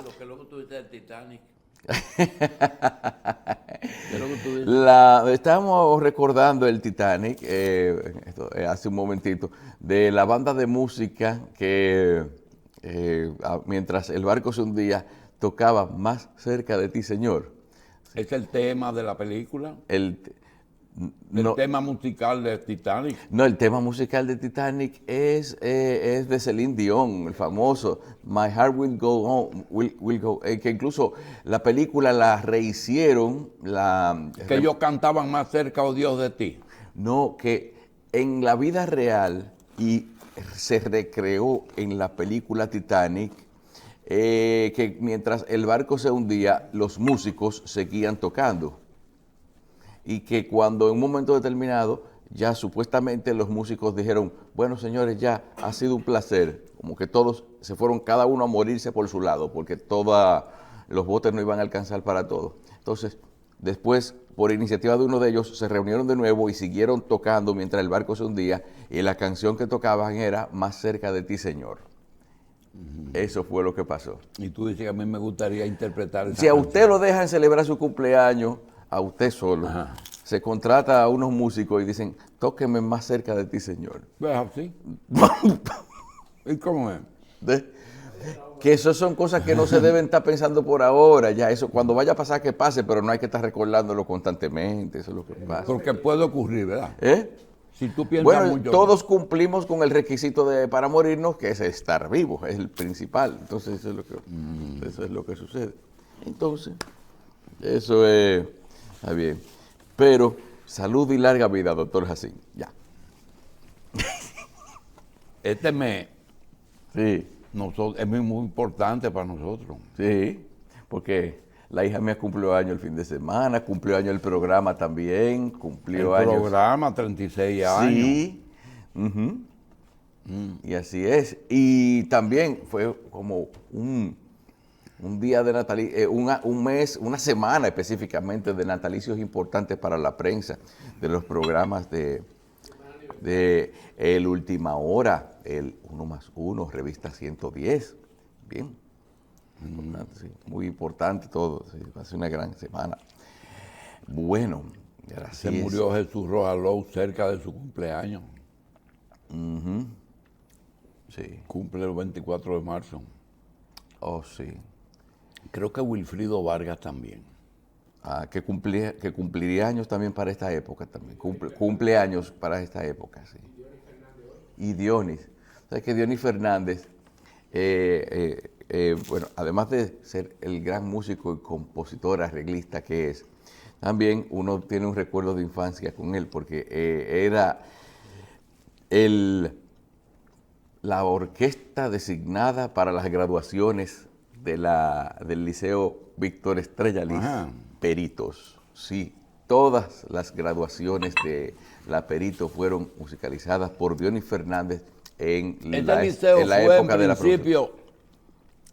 lo que luego tuviste del Titanic. ¿Qué es lo que tú dices? Estábamos recordando el Titanic, hace un momentito, de la banda de música que mientras el barco se hundía tocaba Más cerca de ti, Señor. Es el tema de la película, El, el no, tema musical de Titanic. no, el tema musical de Titanic es de Celine Dion, el famoso My Heart Will Go On, will go, que incluso la película la rehicieron, Que ellos cantaban Más cerca, oh Dios, de ti. no, que en la vida real y se recreó en la película Titanic, que mientras el barco se hundía, los músicos seguían tocando. Y que cuando en un momento determinado, ya supuestamente los músicos dijeron, bueno señores, ya ha sido un placer, como que todos se fueron cada uno a morirse por su lado, porque todos los botes no iban a alcanzar para todos. Entonces, después, por iniciativa de uno de ellos, se reunieron de nuevo y siguieron tocando mientras el barco se hundía, y la canción que tocaban era Más cerca de ti, Señor. Eso fue lo que pasó. Y tú dices que a mí me gustaría interpretar esa Si a canción. usted lo dejan celebrar su cumpleaños, a usted solo, Ajá. se contrata a unos músicos y dicen, tóqueme Más cerca de ti, Señor. ¿Ves así? ¿Y cómo es? ¿Ve? Que eso son cosas que no se deben estar pensando por ahora, ya eso, cuando vaya a pasar que pase, pero no hay que estar recordándolo constantemente, eso es lo que pasa. Porque puede ocurrir, ¿verdad? ¿Eh? Si tú piensas Bueno, mucho. todos cumplimos con el requisito para morirnos, que es estar vivo, es el principal. Entonces, eso es lo que sucede. Entonces, eso está bien. Pero, salud y larga vida, doctor Jacín. Ya. Este mes Sí, es muy importante para nosotros. sí, porque la hija mía cumplió año el fin de semana, cumplió año el programa también, cumplió El años. programa, 36 años. Sí, ujú. Y así es. Y también fue como un día de natalicio, un mes, una semana específicamente de natalicios importantes para la prensa, de los programas de El Última Hora, el 1+1, Revista 110. Bien, importante, sí, muy importante todo, sí, va a ser una gran semana. Bueno, y ahora Se sí es. murió Jesús Rojalou cerca de su cumpleaños. Sí, Cumple el 24 de marzo. oh sí. Creo que Wilfrido Vargas también. Que cumpliría años también para esta época también. Cumple años para esta época, sí. Y Dionis. ¿Sabes que Dionis Fernández, bueno, además de ser el gran músico y compositor, arreglista que es, también uno tiene un recuerdo de infancia con él, porque era la orquesta designada para las graduaciones del Liceo Víctor Estrella Liz, Ajá. Peritos. Sí, todas las graduaciones de la Perito fueron musicalizadas por Dionis Fernández en Este liceo en la fue época en de la principio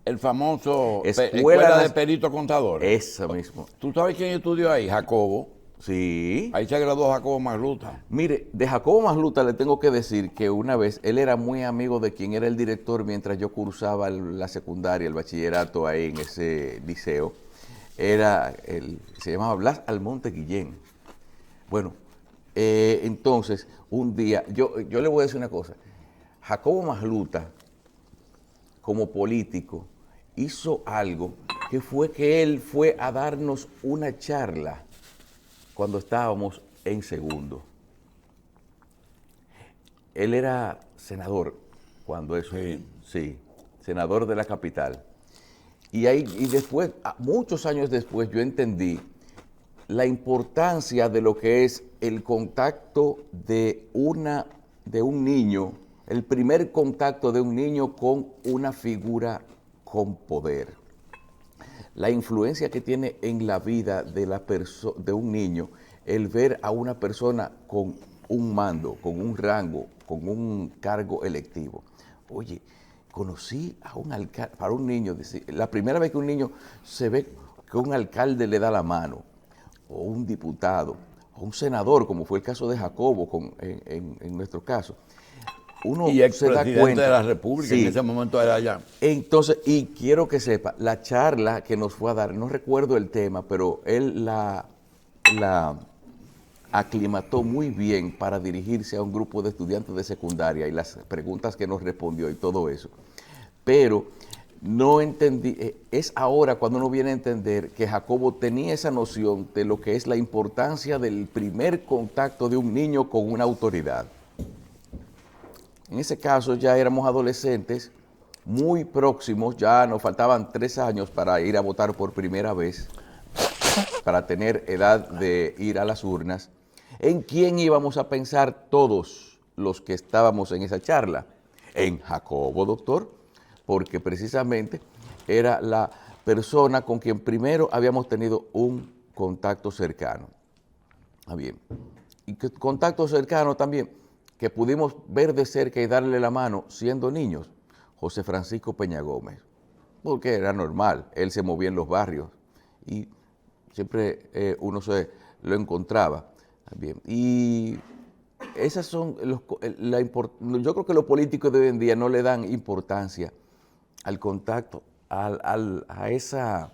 el famoso Escuela de Peritos Contadores. Esa mismo. ¿Tú sabes quién estudió ahí? Jacobo. Sí. Ahí se graduó Jacobo Magluta. Mire, de Jacobo Masluta le tengo que decir que una vez él era muy amigo de quien era el director mientras yo cursaba la secundaria, el bachillerato ahí en ese liceo. Se llamaba Blas Almonte Guillén. Bueno, entonces, un día, yo le voy a decir una cosa. Jacobo Masluta, como político, hizo algo que fue que él fue a darnos una charla cuando estábamos en segundo. Él era senador cuando eso. Sí, senador de la capital. Y después, muchos años después, yo entendí la importancia de lo que es el contacto de un niño, el primer contacto de un niño con una figura con poder. La influencia que tiene en la vida de un niño el ver a una persona con un mando, con un rango, con un cargo electivo. Oye, conocí a un alcalde, para un niño, la primera vez que un niño se ve que un alcalde le da la mano, o un diputado, o un senador, como fue el caso de Jacobo en nuestro caso, uno Y se da expresidente cuenta de la República, sí. en ese momento era allá. Entonces, y quiero que sepa, la charla que nos fue a dar, no recuerdo el tema, pero él la aclimató muy bien para dirigirse a un grupo de estudiantes de secundaria y las preguntas que nos respondió y todo eso. Pero no entendí, es ahora cuando uno viene a entender que Jacobo tenía esa noción de lo que es la importancia del primer contacto de un niño con una autoridad. En ese caso ya éramos adolescentes, muy próximos, ya nos faltaban 3 años para ir a votar por primera vez, para tener edad de ir a las urnas. ¿En quién íbamos a pensar todos los que estábamos en esa charla? En Jacobo, doctor, porque precisamente era la persona con quien primero habíamos tenido un contacto cercano. Bien. Y contacto cercano también, que pudimos ver de cerca y darle la mano siendo niños, José Francisco Peña Gómez, porque era normal, él se movía en los barrios y siempre uno se lo encontraba. Bien. Y esas son, yo creo que los políticos de hoy en día no le dan importancia al contacto, a esa,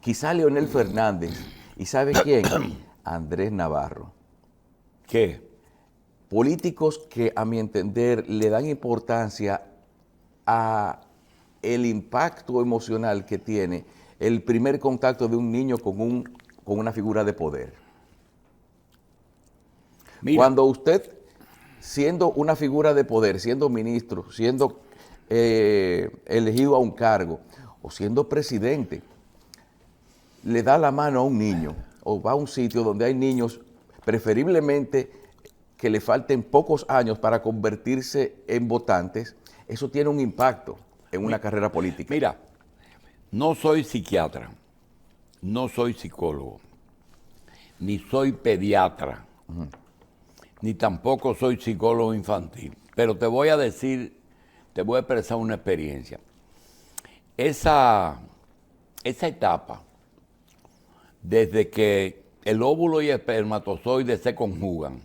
quizá Leonel Fernández, ¿y sabe quién? Andrés Navarro. ¿Qué? Políticos que a mi entender le dan importancia a el impacto emocional que tiene el primer contacto de un niño con una figura de poder. Mira, Cuando usted, siendo una figura de poder, siendo ministro, siendo elegido a un cargo o siendo presidente, le da la mano a un niño o va a un sitio donde hay niños, preferiblemente que le falten pocos años para convertirse en votantes, eso tiene un impacto en una carrera política. mira, no soy psiquiatra, no soy psicólogo, ni soy pediatra, ni tampoco soy psicólogo infantil, pero te voy a decir, te voy a expresar una experiencia. Esa etapa, desde que el óvulo y el espermatozoide se conjugan,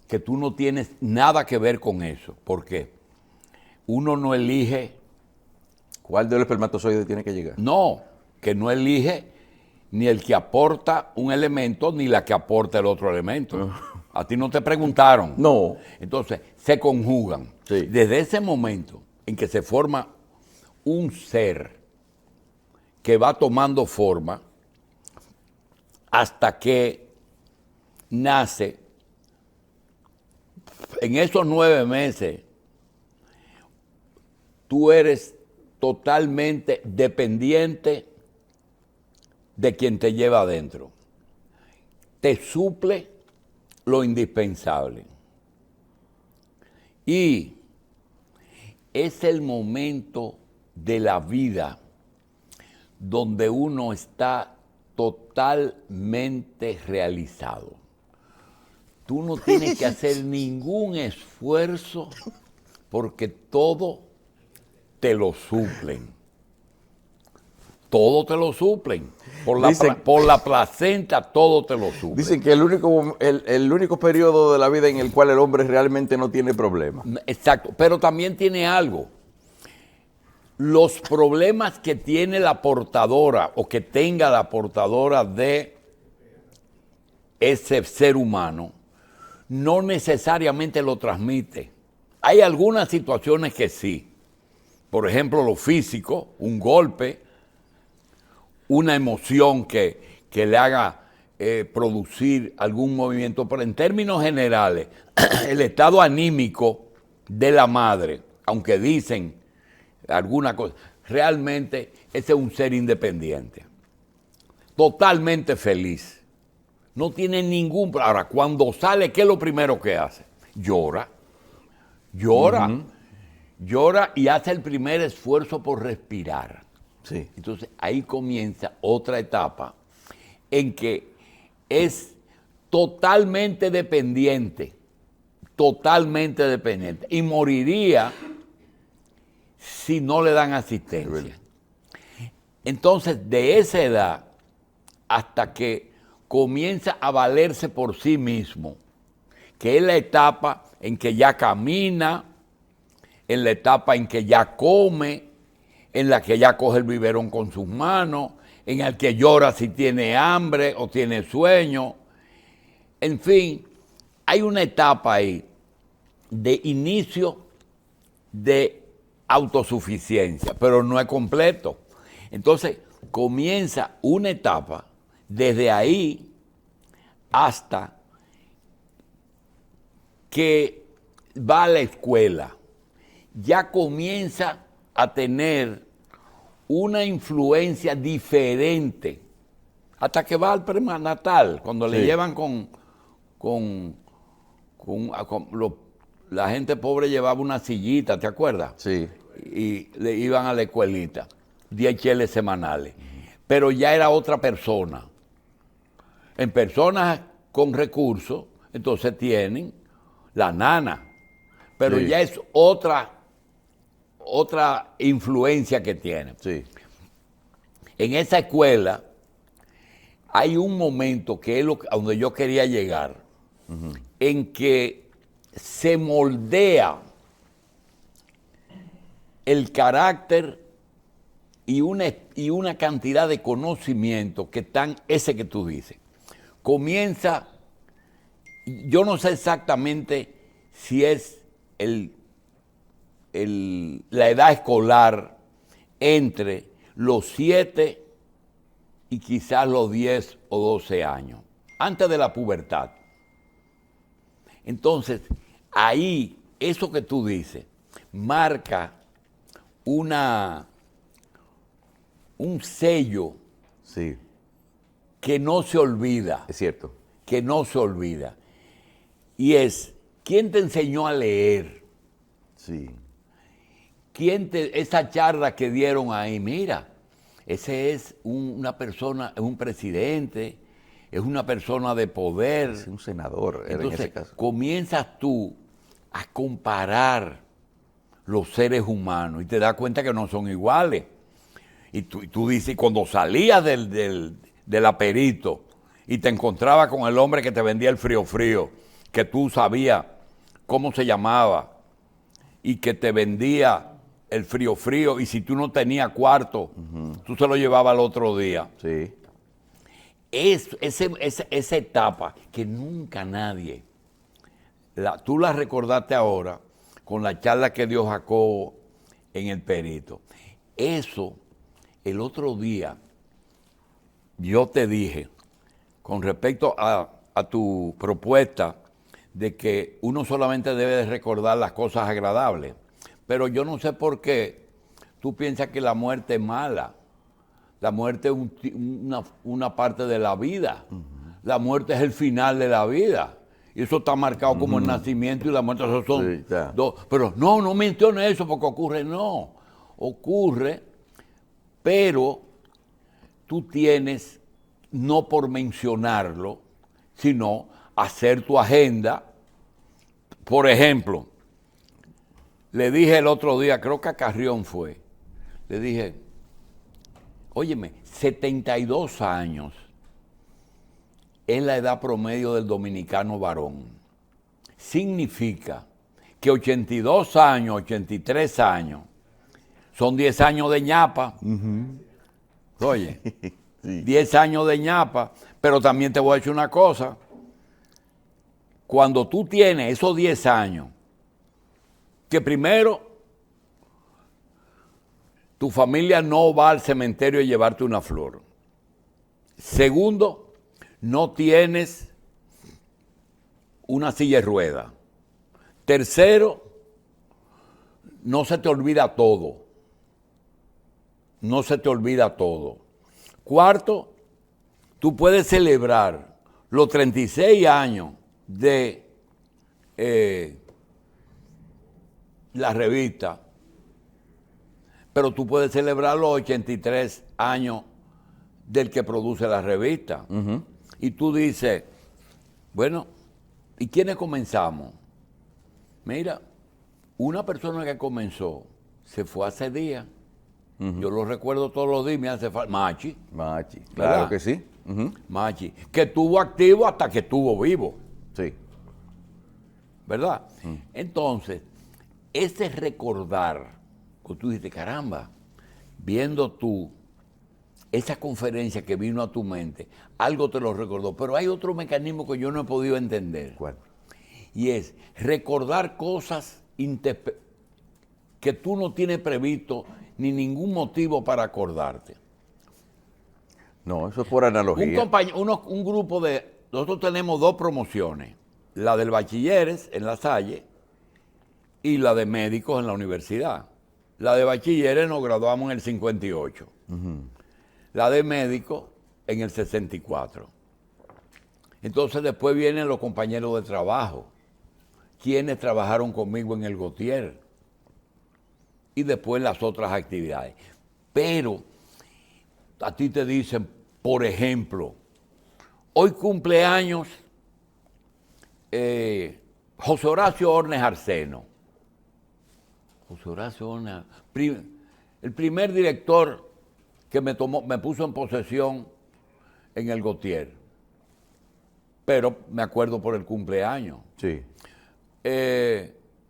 que tú no tienes nada que ver con eso. ¿Por qué? Uno no elige... ¿Cuál de los espermatozoides tiene que llegar? No, que no elige ni el que aporta un elemento ni la que aporta el otro elemento. A ti no te preguntaron. No. Entonces, se conjugan. Sí. Desde ese momento en que se forma un ser que va tomando forma hasta que nace, en esos 9 meses, tú eres totalmente dependiente de quien te lleva adentro. Te suple lo indispensable. Y es el momento de la vida donde uno está totalmente realizado. Tú no tienes que hacer ningún esfuerzo porque todo te lo suplen. Todo te lo suplen. Por la placenta todo te lo suplen. Dicen que el único periodo de la vida en el cual el hombre realmente no tiene problemas. Exacto, pero también tiene algo. Los problemas que tiene la portadora o que tenga la portadora de ese ser humano no necesariamente lo transmite. Hay algunas situaciones que sí. Por ejemplo, lo físico, un golpe, una emoción que le haga producir algún movimiento, pero en términos generales, el estado anímico de la madre, aunque dicen alguna cosa, realmente ese es un ser independiente, totalmente feliz, no tiene ningún... Ahora, cuando sale, ¿qué es lo primero que hace? Llora, llora y hace el primer esfuerzo por respirar. Sí. Entonces ahí comienza otra etapa en que es totalmente dependiente y moriría si no le dan asistencia. Entonces, de esa edad hasta que comienza a valerse por sí mismo, que es la etapa en que ya camina, en la etapa en que ya come, en la que ya coge el biberón con sus manos, en el que llora si tiene hambre o tiene sueño. En fin, hay una etapa ahí de inicio de autosuficiencia, pero no es completo. Entonces, comienza una etapa desde ahí hasta que va a la escuela. Ya comienza a tener una influencia diferente hasta que va al prenatal, cuando le llevan la gente pobre llevaba una sillita, ¿te acuerdas? Sí. Y le iban a la escuelita, 10 cheles semanales. Pero ya era otra persona. En personas con recursos, entonces tienen la nana, pero sí. ya es otra influencia que tiene. Sí. En esa escuela hay un momento que es a donde yo quería llegar, en que se moldea el carácter y una cantidad de conocimiento que están, ese que tú dices. Comienza, yo no sé exactamente si es la edad escolar entre los 7 y quizás los 10 o 12 años, antes de la pubertad. Entonces, ahí, eso que tú dices, marca un sello Sí. que no se olvida. Es cierto. Que no se olvida. Y es, ¿quién te enseñó a leer? Sí. Esa charla que dieron ahí, mira, ese es una persona, es un presidente, es una persona de poder. Es un senador, era Entonces, en ese caso. comienzas tú a comparar los seres humanos y te das cuenta que no son iguales. Y tú dices, cuando salías del aperito y te encontrabas con el hombre que te vendía el frío, que tú sabías cómo se llamaba y que te vendía el frío, y si tú no tenías cuarto, tú se lo llevabas al otro día. Sí. Esa etapa que nunca nadie, tú la recordaste ahora con la charla que dio Jacobo en el perito. Eso, el otro día, yo te dije, con respecto a tu propuesta de que uno solamente debe de recordar las cosas agradables, pero yo no sé por qué tú piensas que la muerte es mala. La muerte es una parte de la vida. La muerte es el final de la vida. Y eso está marcado como el nacimiento y la muerte. Esos son dos. Pero no menciones eso porque ocurre. No, ocurre, pero tú tienes, no por mencionarlo, sino hacer tu agenda. Por ejemplo, le dije el otro día, creo que a Carrión fue, le dije, óyeme, 72 años es la edad promedio del dominicano varón. Significa que 82 años, 83 años, son 10 años de ñapa. Oye, sí. 10 años de ñapa, pero también te voy a decir una cosa. Cuando tú tienes esos 10 años, que primero, tu familia no va al cementerio a llevarte una flor. Segundo, no tienes una silla de ruedas. Tercero, no se te olvida todo. No se te olvida todo. Cuarto, tú puedes celebrar los 36 años de la revista, pero tú puedes celebrar los 83 años del que produce la revista. Y tú dices, bueno, ¿y quiénes comenzamos? Mira, una persona que comenzó se fue hace días. Yo lo recuerdo todos los días, me hace falta. Machi, claro ¿verdad? que sí. Machi, que estuvo activo hasta que estuvo vivo. Sí. ¿verdad? Entonces, ese recordar, que tú dices, caramba, viendo tú esa conferencia que vino a tu mente, algo te lo recordó, pero hay otro mecanismo que yo no he podido entender. ¿Cuál? Y es recordar cosas que tú no tienes previsto ni ningún motivo para acordarte. No, eso es por analogía. Un grupo de... Nosotros tenemos 2 promociones, la del bachilleres en La Salle y la de médicos en la universidad. La de bachilleres nos graduamos en el 58, la de médicos en el 64. Entonces después vienen los compañeros de trabajo, quienes trabajaron conmigo en el Gautier y después las otras actividades. Pero a ti te dicen, por ejemplo, hoy cumpleaños José Horacio Ornes Arseno. José Horacio Ornes, el primer director que me puso en posesión en el Gautier. Pero me acuerdo por el cumpleaños. Sí.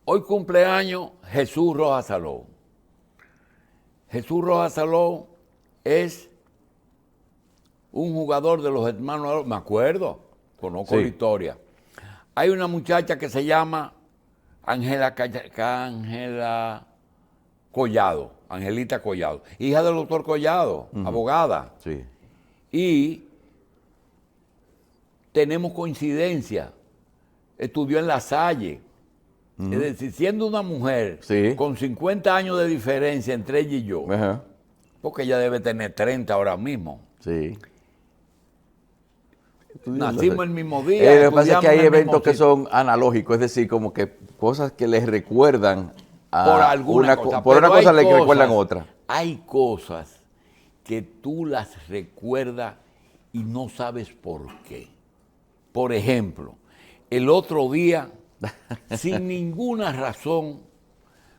Hoy cumpleaños Jesús Rojas Saló. Jesús Rojas Saló es un jugador de los hermanos, me acuerdo, conozco la historia. Hay una muchacha que se llama Angelita Collado, Angelita Collado, hija del doctor Collado, abogada. Sí. Y tenemos coincidencia, estudió en La Salle. Es decir, siendo una mujer con 50 años de diferencia entre ella y yo, porque ella debe tener 30 ahora mismo. Sí. Nacimos el mismo día. Lo que pasa es que hay eventos que son analógicos, es decir, como que cosas que les recuerdan a por alguna cosa. Por una cosa les recuerdan otra. Hay cosas que tú las recuerdas y no sabes por qué. Por ejemplo, el otro día, sin ninguna razón,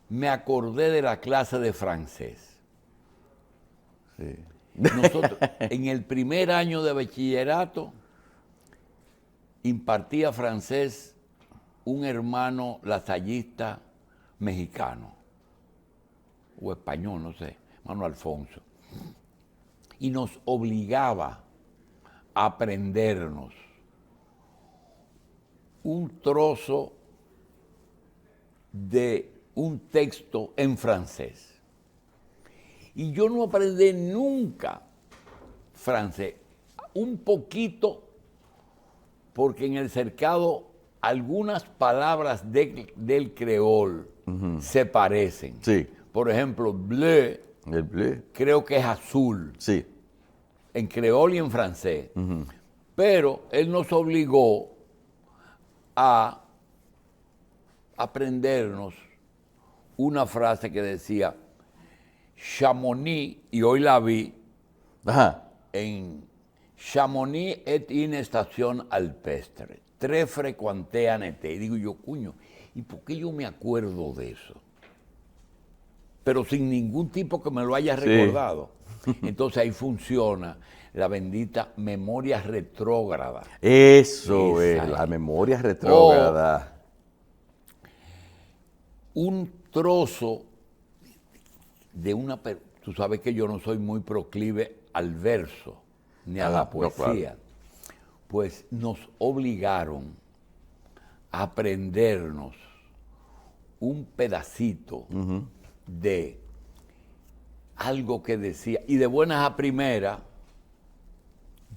me acordé de la clase de francés. Sí. Nosotros, en el primer año de bachillerato, impartía francés un hermano lasallista mexicano, o español, no sé, hermano Alfonso, y nos obligaba a aprendernos un trozo de un texto en francés. Y yo no aprendí nunca francés, un poquito, porque en el cercado algunas palabras del creol se parecen. Sí. Por ejemplo, bleu, El bleu. creo que es azul, Sí. en creol y en francés. Pero él nos obligó a aprendernos una frase que decía Chamonix, y hoy la vi en Chamonix est une station alpestre, très frecuentée en été. Y digo yo, cuño, ¿y por qué yo me acuerdo de eso? Pero sin ningún tipo que me lo haya recordado. Entonces ahí funciona la bendita memoria retrógrada. Eso es, la memoria retrógrada. Un trozo de una... Tú sabes que yo no soy muy proclive al verso, ni a la poesía. No, claro. Pues nos obligaron a aprendernos un pedacito de algo que decía, y de buenas a primeras,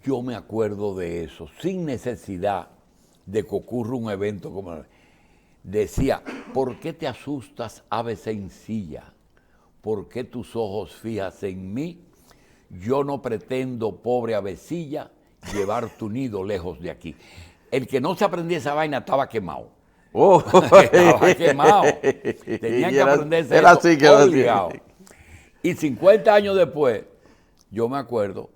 yo me acuerdo de eso, sin necesidad de que ocurra un evento como... Decía, ¿por qué te asustas, ave sencilla? ¿Por qué tus ojos fijas en mí? Yo no pretendo, pobre avecilla, llevar tu nido lejos de aquí. El que no se aprendía esa vaina estaba quemado. Estaba quemado. Tenían que aprenderse eso así que obligado. Y 50 años después, yo me acuerdo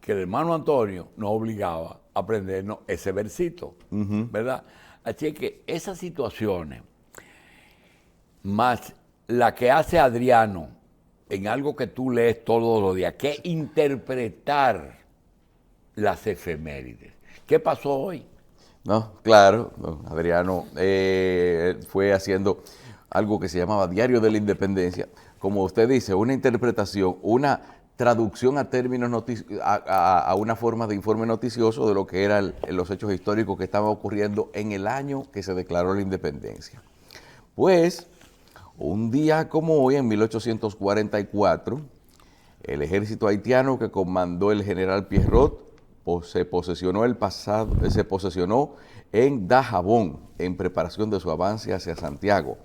que el hermano Antonio nos obligaba a aprendernos ese versito, ¿verdad? Así que esas situaciones, más la que hace Adriano en algo que tú lees todos los días, que es interpretar las efemérides. ¿Qué pasó hoy? No, claro, don Adriano fue haciendo algo que se llamaba Diario de la Independencia, como usted dice, una interpretación, una traducción a términos, a una forma de informe noticioso de lo que eran los hechos históricos que estaban ocurriendo en el año que se declaró la independencia. Pues, un día como hoy, en 1844, el ejército haitiano que comandó el general Pierrot se posesionó en Dajabón en preparación de su avance hacia Santiago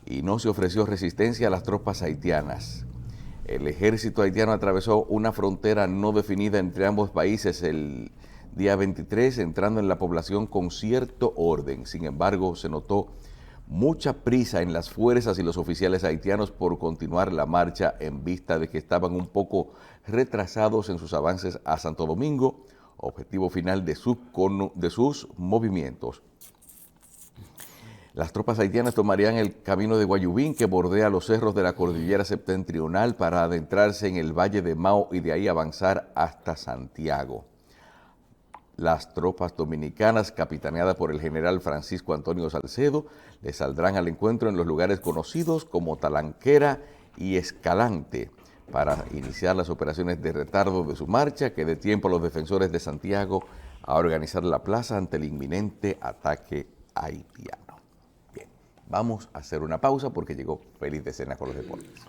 y no se ofreció resistencia a las tropas haitianas. El ejército haitiano atravesó una frontera no definida entre ambos países el día 23, entrando en la población con cierto orden. Sin embargo, se notó mucha prisa en las fuerzas y los oficiales haitianos por continuar la marcha en vista de que estaban un poco retrasados en sus avances a Santo Domingo, objetivo final de sus movimientos. Las tropas haitianas tomarían el camino de Guayubín, que bordea los cerros de la cordillera septentrional, para adentrarse en el valle de Mao y de ahí avanzar hasta Santiago. Las tropas dominicanas, capitaneadas por el general Francisco Antonio Salcedo, le saldrán al encuentro en los lugares conocidos como Talanquera y Escalante, para iniciar las operaciones de retardo de su marcha, que dé tiempo a los defensores de Santiago a organizar la plaza ante el inminente ataque haitiano. Bien, vamos a hacer una pausa porque llegó Félix de Sena con los deportes.